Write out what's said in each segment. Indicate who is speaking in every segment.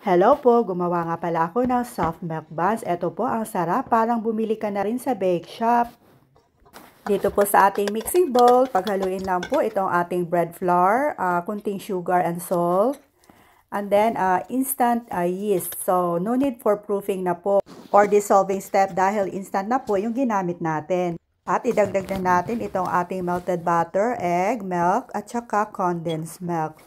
Speaker 1: Hello po, gumawa nga pala ako ng soft milk buns. Ito po ang sarap, parang bumili ka na rin sa bake shop. Dito po sa ating mixing bowl, paghaluin lang po itong ating bread flour, kunting sugar and salt, and then instant yeast. So no need for proofing na po or dissolving step dahil instant na po yung ginamit natin. At idagdag na natin itong ating melted butter, egg, milk, at saka condensed milk.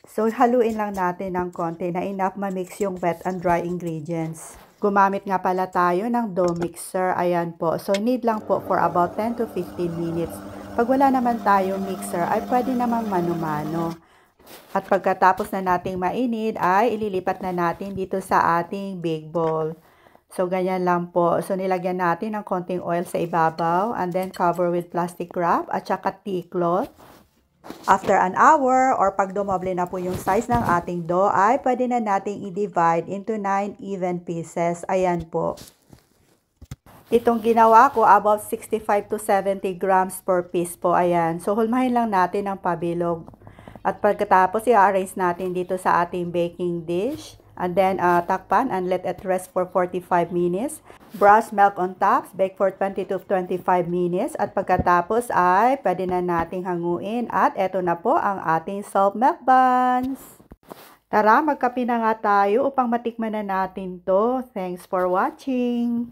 Speaker 1: So, haluin lang natin ng konti na enough ma-mix yung wet and dry ingredients. Gumamit nga pala tayo ng dough mixer. Ayan po. So, need lang po for about 10 to 15 minutes. Pag wala naman tayong mixer, ay pwede namang mano-mano. At pagkatapos na nating mainit, ay ililipat na natin dito sa ating big bowl. So, ganyan lang po. So, nilagyan natin ng konting oil sa ibabaw and then cover with plastic wrap at saka tea cloth. After an hour or pag dumoble na po yung size ng ating dough ay pwede na nating i-divide into 9 even pieces. Ayan po. Itong ginawa ko about 65 to 70 grams per piece po. Ayan. So hulmahin lang natin ang pabilog. At pagkatapos i-arrange natin dito sa ating baking dish. And then takpan and let it rest for 45 minutes. Brush milk on top, bake for 20 to 25 minutes. At pagkatapos ay pwede na nating hanguin. At eto na po ang ating soft milk buns. Tara, magkape na nga tayo upang matikman na natin to. Thanks for watching.